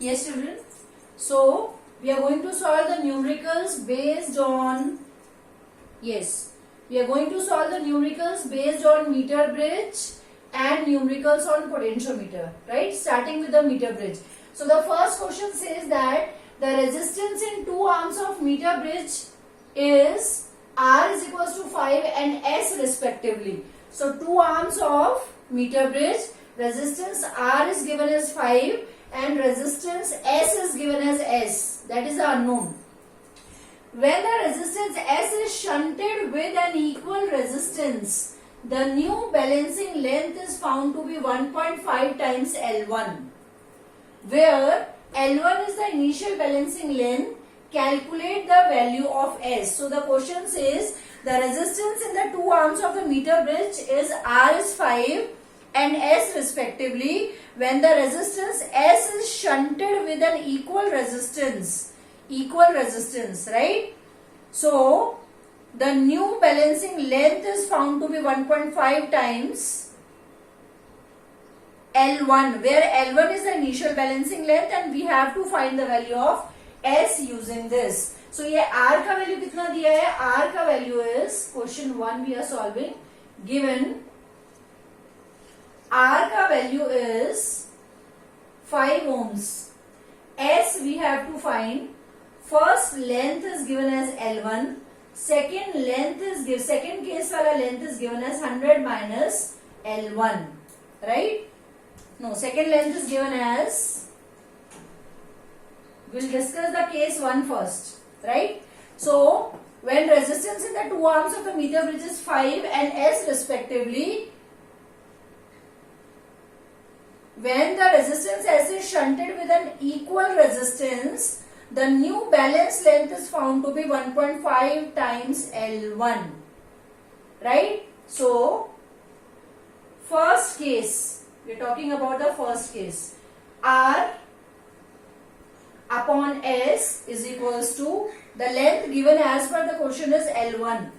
Yes, children. So we are going to solve the numericals based on meter bridge and numericals on potentiometer, right? Starting with the meter bridge. So the first question says that the resistance in two arms of meter bridge is R is equals to 5 and S respectively. So two arms of meter bridge, resistance R is given as 5 and resistance S is given as S. That is unknown. When the resistance S is shunted with an equal resistance, the new balancing length is found to be 1.5 times L1. Where L1 is the initial balancing length, calculate the value of S. So the question says the resistance in the two arms of the meter bridge is R is 5 and S respectively. When the resistance S is shunted with an equal resistance, right? So the new balancing length is found to be 1.5 times L1, where L1 is the initial balancing length and we have to find the value of S using this. So ये R का value कितना दिया है? R का value is, question 1 we are solving, given R का value is 5 ohms. S we have to find. First length is given as L1. Second case वाला length is given as 100 minus L1. Right? No, second length is given as, we'll discuss the case 1 first. Right? So, when resistance in the two arms of the meter bridge is 5 and S respectively, when the resistance S is shunted with an equal resistance, the new balance length is found to be 1.5 times L1. Right? So, first case, we are talking about the first case. R upon S is equals to, the length given as per the question is L1.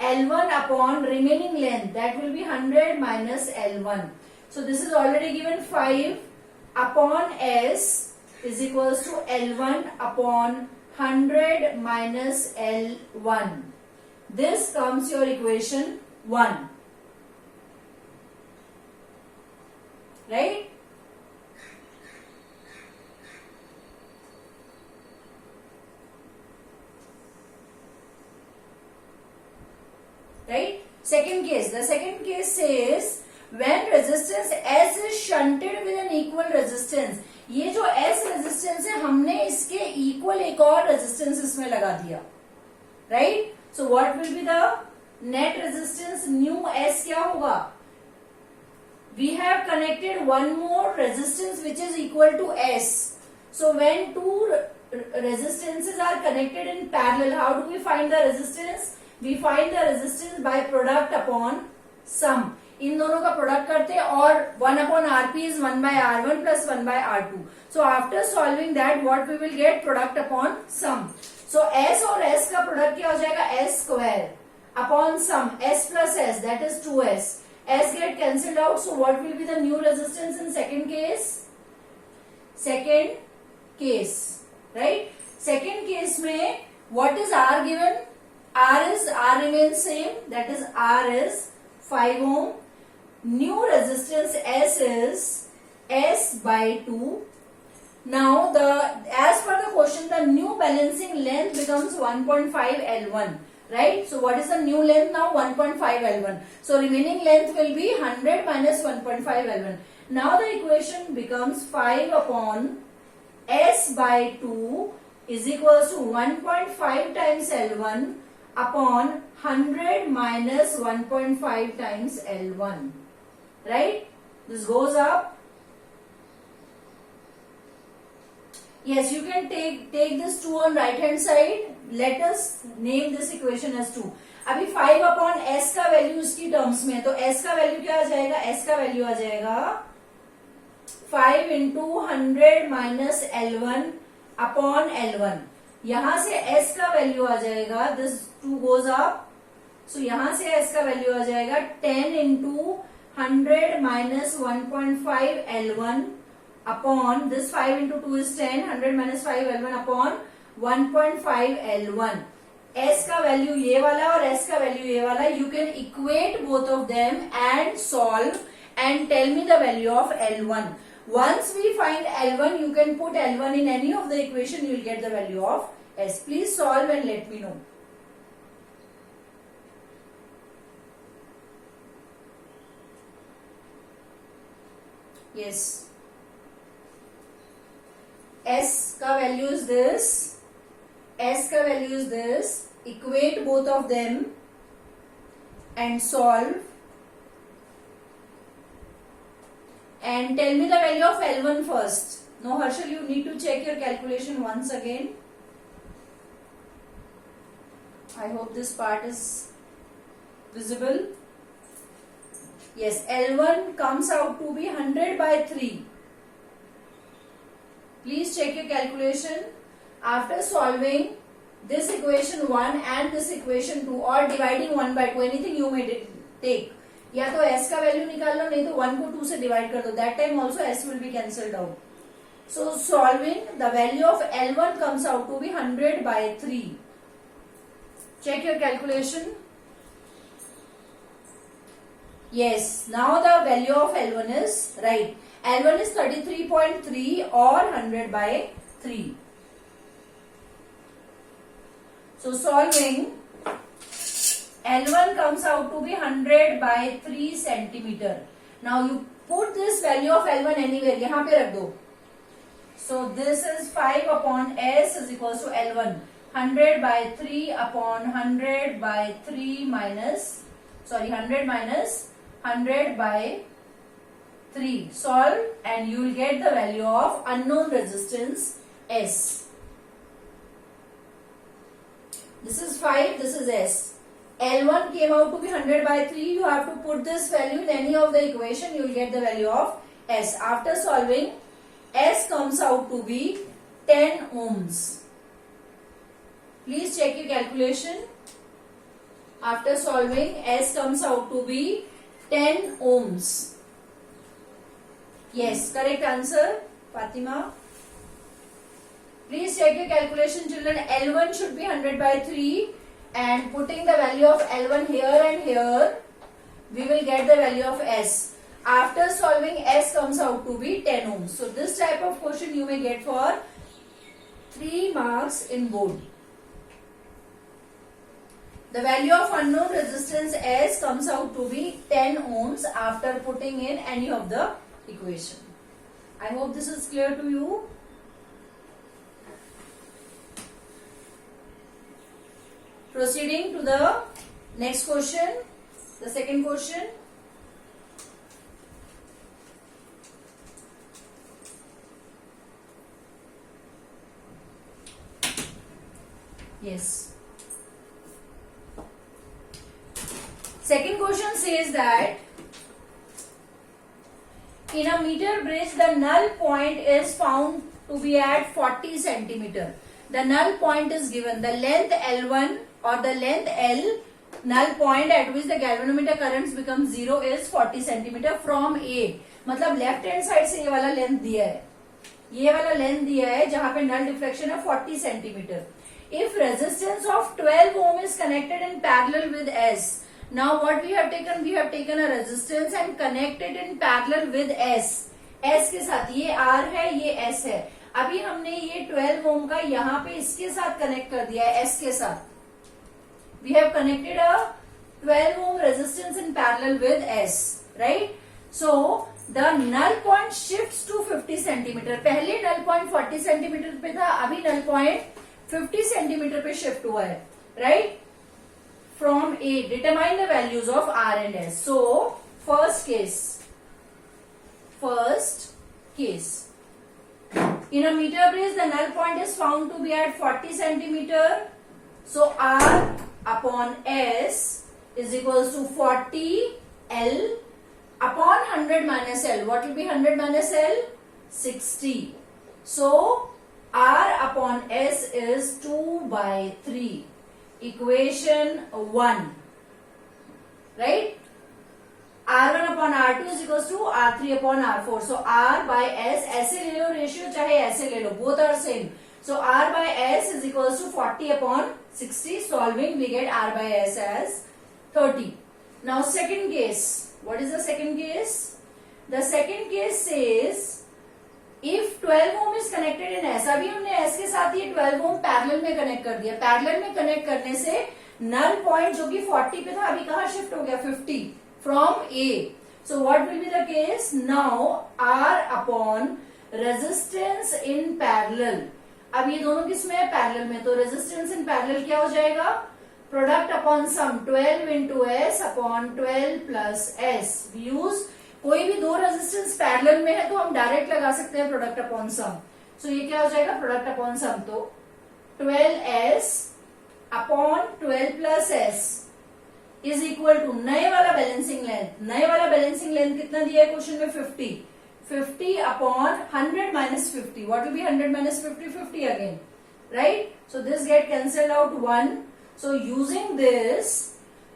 L1 upon remaining length, that will be 100 minus L1. So this is already given 5 upon S is equals to L1 upon 100 minus L1. This comes your equation 1. Right? Right? Second case. The second case says when resistance S is shunted with an equal resistance. ये जो S resistance है हमने इसके equal एक और resistance इसमें लगा दिया. Right? So what will be the net resistance? New S क्या होगा? We have connected one more resistance which is equal to S. So when two resistances are connected in parallel, how do we find the resistance? We find the resistance by product upon sum. इन दोनों का product करते हैं और 1 upon RP is 1 by R1 plus 1 by R2. So after solving that, what we will get? Product upon sum. So S और S का product क्या हो जाएगा? S square upon sum S plus S, that is 2S. S get cancelled out. So what will be the new resistance in second case? Second case, right? Second case में what is R given? R remains same. That is R is 5 ohm. New resistance S is S by 2. Now as per the question, the new balancing length becomes 1.5 L1. Right? So what is the new length now? 1.5 L1. So remaining length will be 100 minus 1.5 L1. Now the equation becomes 5 upon S by 2 is equals to 1.5 times L1 upon 100 minus 1.5 times L1. Right? This goes up. Yes, you can take this 2 on right hand side. Let us name this equation as 2. अभी 5 upon S का value इसकी terms में, तो S का value क्या आ जाएगा? S का value आ जाएगा 5 into 100 minus L1 upon L1. यहां से S का वैल्यू आ जाएगा, this 2 goes up. So यहां से S का वैल्यू आ जाएगा 10 into 100 minus 1.5 L1 upon this 5 into 2 is 10, 100 minus 5 L1 upon 1.5 L1. S का वैल्यू ये वाला और S का वैल्यू ये वाला. You can equate both of them and solve and tell me the value of L1. Once we find L1, you can put L1 in any of the equation, you will get the value of S. Please solve and let me know. Yes. S का value is this. S का value is this. Equate both of them and solve. And tell me the value of L1 first. No, Harshal, you need to check your calculation once again. I hope this part is visible. Yes, L1 comes out to be 100 by 3. Please check your calculation. After solving this equation 1 and this equation 2 or dividing 1 by 2, anything you may take. या तो S का value निकाल लो, नहीं तो 1 को 2 से divide कर दो. That time also S will be cancelled out. So solving, the value of L1 comes out to be 100 by 3. Check your calculation. Yes, now the value of L1 is right. L1 is 33.3 or 100 by 3. So solving, L1 comes out to be 100 by 3 centimeter. Now you put this value of L1 anywhere. यहाँ पे रख दो. So this is 5 upon S is equals to L1. 100 by 3 upon 100 by 3 minus, 100 minus 100 by 3. Solve and you will get the value of unknown resistance S. This is 5, this is S. L1 came out to be 100 by 3. You have to put this value in any of the equation. You will get the value of S. After solving, S comes out to be 10 ohms. Please check your calculation. After solving, S comes out to be 10 ohms. Yes, correct answer, Fatima. Please check your calculation, children. L1 should be 100 by 3 and putting the value of L1 here and here, we will get the value of S. After solving, S comes out to be 10 ohms. So this type of question you may get for 3 marks in board. The value of unknown resistance S comes out to be 10 ohms after putting in any of the equation. I hope this is clear to you. Proceeding to the next question, the second question. Yes. Second question says that in a meter bridge, the null point is found to be at 40 centimeter. The null point is given. The length L1 or the length L, null point at which the galvanometer currents become 0 is 40 centimeter from A. मतलब left hand side से ये वाला length दिया है, ये वाला length दिया है जहां पे नल डिफ्लेक्शन है 40 centimetre. If resistance of 12 ohm is connected in parallel with S, now what we have taken? We have taken a resistance and connected in parallel with S. S के साथ ये R है, ये S है. अभी हमने ये 12 ohm का यहाँ पे इसके साथ कनेक्ट कर दिया है, S के साथ. We have connected a 12 ohm resistance in parallel with S, right? So the null point shifts to 50 centimeter. पहले null point 40 centimeter पे था, अभी null point 50 centimeter पे shift हुआ है, right? From A, determine the values of R and S. So first case. In a meter bridge, the null point is found to be at 40 centimeter. So R upon S is equals to 40 L upon 100 minus L. What will be 100 minus L? 60. So R upon S is 2 by 3. Equation 1. Right? R1/R2 is equals to R3/R4. So R by S, ऐसे ले लो ratio चाहे ऐसे ले लो, both are same. So R by S is equals to 40/60. Solving, we get R by S as 30. Now second case. What is the second case? The second case says if 12 ohm is connected in S, अभी हमने S के साथ ये 12 ohm parallel में connect कर दिया. Parallel में connect करने से नल पॉइंट जो कि 40 पे था अभी कहाँ शिफ्ट हो गया 50 from A. So what will be the case? Now R upon resistance in parallel. अब ये दोनों किसमें है? पैरेलल में. तो रेजिस्टेंस इन पैरेलल क्या हो जाएगा? प्रोडक्ट अपॉन सम 12 into S upon 12 plus S. Use कोई भी दो रेजिस्टेंस पैरेलल में है तो हम डायरेक्ट लगा सकते हैं प्रोडक्ट अपॉन सम. सो ये क्या हो जाएगा? Product upon sum. तो 12s upon 12 plus S is equal to नए वाला बैलेंसिंग लेंथ. नए वाला बैलेंसिंग लेंथ कितना दिया है क्वेश्चन में? 50. 50 upon 100 minus 50. What will be 100 minus 50? 50 again, right? So this get cancelled out 1. So using this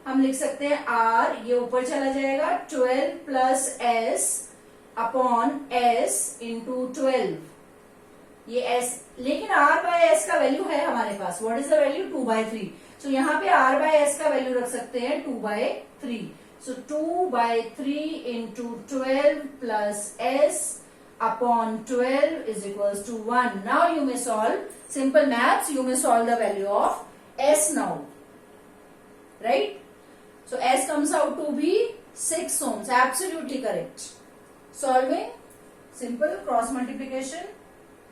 हम लिख सकते हैं R, ये ऊपर चला जाएगा 12 plus S upon S into 12. ये S, लेकिन R by S का वैल्यू है हमारे पास. What is the value? 2/3. So यहाँ पे R by S का वैल्यू रख सकते हैं 2/3. So 2/3 into 12 plus S upon 12 is equals to 1. Now you may solve simple maths. You may solve the value of S now, right? So S comes out to be 6 ohms. Absolutely correct. Solving simple cross multiplication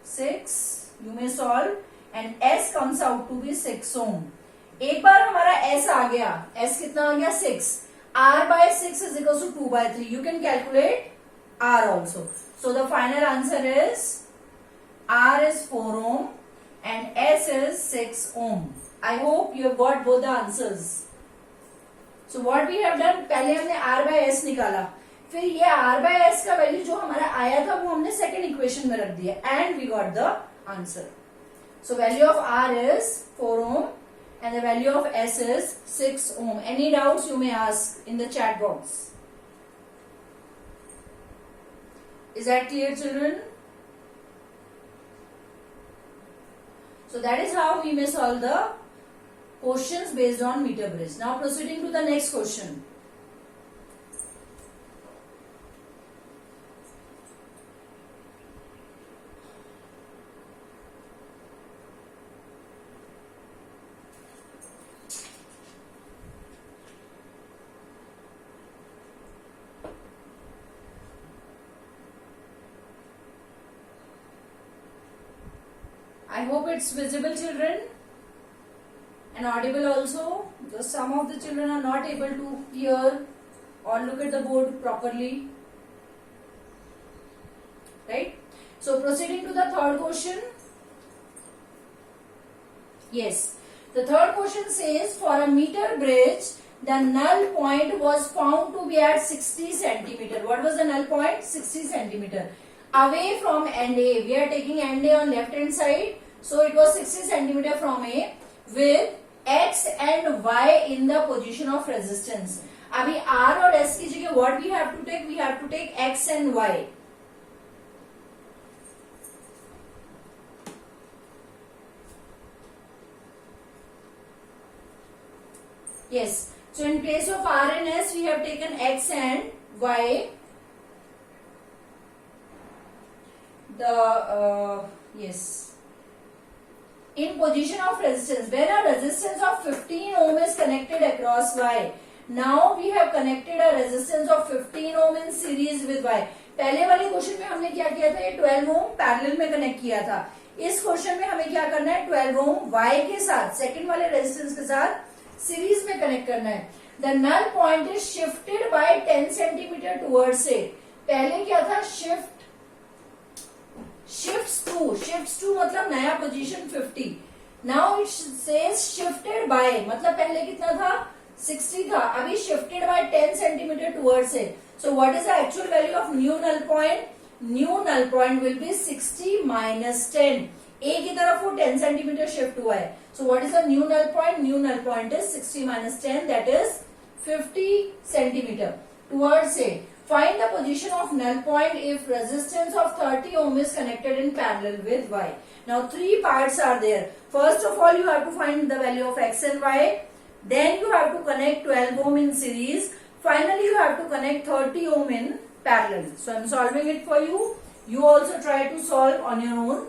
6. You may solve and S comes out to be 6 ohm. एक बार हमारा S आ गया. S कितना आ गया? 6. R by 6 is equals to 2/3. You can calculate R also. So the final answer is R is 4 ohm and S is 6 ohm. I hope you have got both the answers. So what we have done, पहले हमने R by S निकाला, फिर ये R by S का value जो हमारा आया था वो हमने सेकेंड इक्वेशन में रख दिया and we got the answer. So value of R is 4 ohm. And the value of S is 6 ohm. Any doubts you may ask in the chat box. Is that clear, children? So that is how we may solve the questions based on meter bridge. Now proceeding to the next question. I hope it's visible, children, and audible also, because some of the children are not able to hear or look at the board properly, right? So proceeding to the third question. Yes, the third question says for a meter bridge the null point was found to be at 60 centimeter. What was the null point? 60 centimeter. Away from end A, we are taking end A on left hand side. So it was 60 centimeter from A with X and Y in the position of resistance. अभी R और S की जगह what we have to take? We have to take X and Y. Yes. So in place of R and S, we have taken X and Y. Yes. In position of resistance, when a resistance of 15 ohm is connected across Y. Now we have connected a resistance of 15 ohm in series with Y. पहले वाले question में हमने क्या किया था? ये 12 ohm parallel में connect किया था. इस क्वेश्चन में हमें क्या करना है? 12 ohm Y के साथ, सेकेंड वाले रेजिस्टेंस के साथ सीरीज में कनेक्ट करना है. The null point is shifted by 10 centimeter towards it. पहले क्या था? shifts to मतलब नया position 50. Now it says shifted by, मतलब पहले कितना था? 60 था, अभी shifted by 10 centimeter towards it. So what is the actual value of new null point? New null point will be 60 minus 10. A की तरफ वो 10 centimeter shift हुआ है. So what is the new null point? New null point is 60 minus 10, that is 50 centimeter. towards it. Find the position of null point if resistance of 30 ohm is connected in parallel with Y. Now 3 parts are there. First of all, you have to find the value of X and Y. Then you have to connect 12 ohm in series. Finally, you have to connect 30 ohm in parallel. So I am solving it for you. You also try to solve on your own.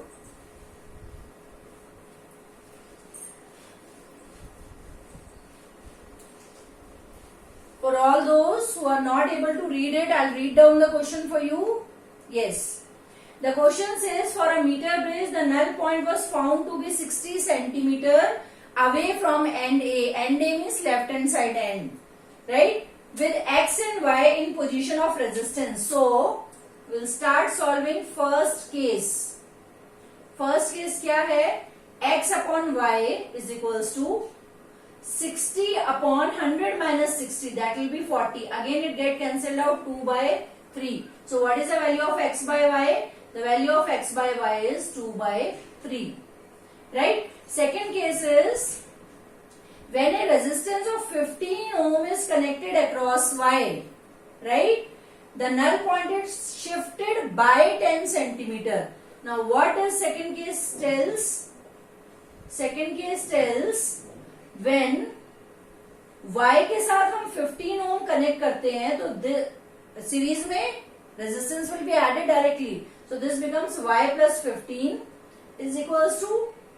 For all those who are not able to read it, I'll read down the question for you. Yes. The question says, for a meter bridge, the null point was found to be 60 centimeter away from end A. End A means left hand side end. Right? With X and Y in position of resistance. So, we'll start solving first case. First case क्या है? X upon Y is equals to 60 upon 100 minus 60, that will be 40. Again it get cancelled out, 2 by 3. So what is the value of X by Y? The value of X by Y is 2 by 3. Right? Second case is, when a resistance of 15 ohm is connected across Y, right? The null point is shifted by 10 centimeter. Now what does second case tells? Second case tells, when Y के साथ हम 15 ओम connect करते हैं तो series में resistance will be added directly. So this becomes Y plus 15 is equals to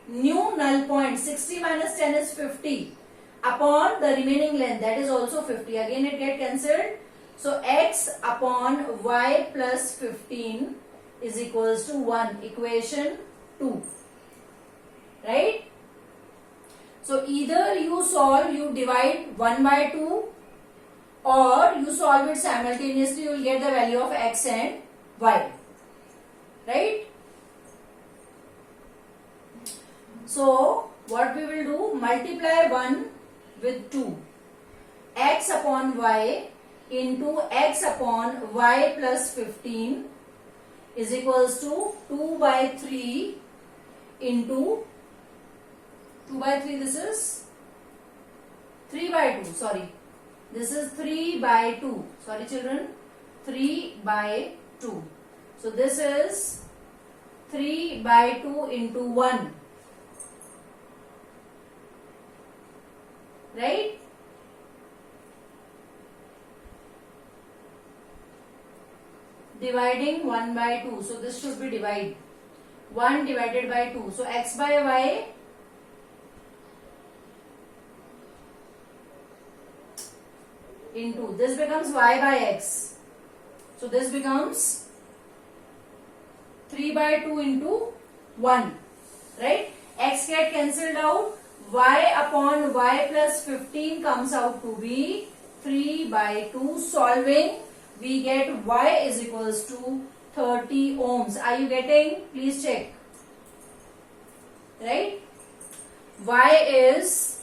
new null point. 60 minus 10 is 50 upon the remaining length, that is also 50. Again it get cancelled. So X upon Y plus 15 is equals to 1. Equation 2. Right? So either you solve, you divide 1 by 2, or you solve it simultaneously, you will get the value of X and Y. Right? So what we will do, multiply 1 with 2. X upon Y into X upon Y plus 15 is equals to 2 by 3 into 2 by 3, this is 3 by 2, sorry. This is 3 by 2. Sorry children, 3 by 2. So this is 3 by 2 into 1. Right? Dividing 1 by 2. So this should be divide. 1 divided by 2. So X by Y into, this becomes Y by X. So this becomes 3 by 2 into 1. Right? X get cancelled out. Y upon Y plus 15 comes out to be 3 by 2. Solving, we get Y is equals to 30 ohms. Are you getting? Please check. Right? Y is,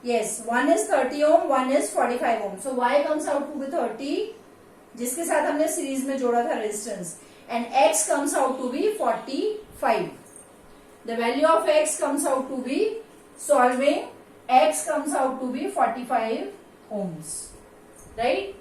yes, one is 30 ohm, one is 45 ohm. So Y comes out to be 30, जिसके साथ हमने series में जोड़ा था resistance, and X comes out to be 45. The value of X comes out to be, solving, X comes out to be 45 ohms. Right?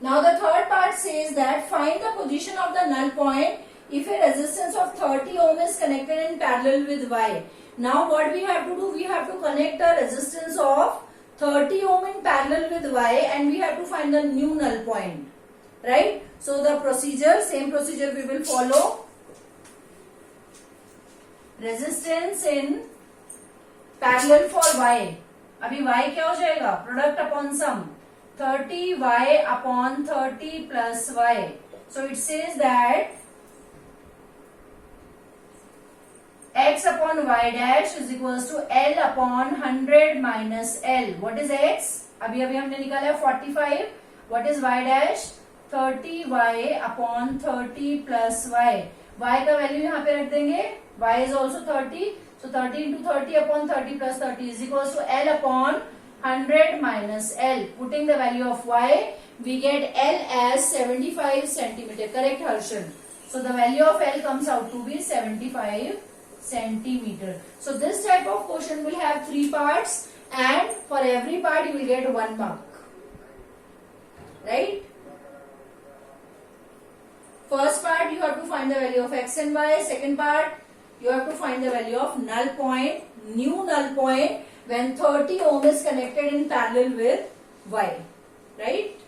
Now the third part says that find the position of the null point if a resistance of 30 ohm is connected in parallel with Y. Now what we have to do, we have to connect a resistance of 30 ohm in parallel with Y and we have to find the new null point. Right? So the procedure, same procedure we will follow. Resistance in parallel for Y. अभी Y क्या हो जाएगा? Product upon sum. 30Y upon 30 plus Y. So it says that X upon Y dash is equals to L upon 100 minus L. What is X? अभी हमने निकाला है 45. What is Y dash? 30Y upon 30 plus Y. Y का value यहाँ पे रख देंगे. Y is also 30. So 30 into 30 upon 30 plus 30 is equals to L upon 100 minus L. Putting the value of Y, we get L as 75 centimeter. Correct, Harshal? So the value of L comes out to be 75 centimeter. So this type of question will have 3 parts, and for every part you will get 1 mark. Right? First part you have to find the value of x and y. Second part you have to find the value of null point, new null point when 30 ohm is connected in parallel with y. Right?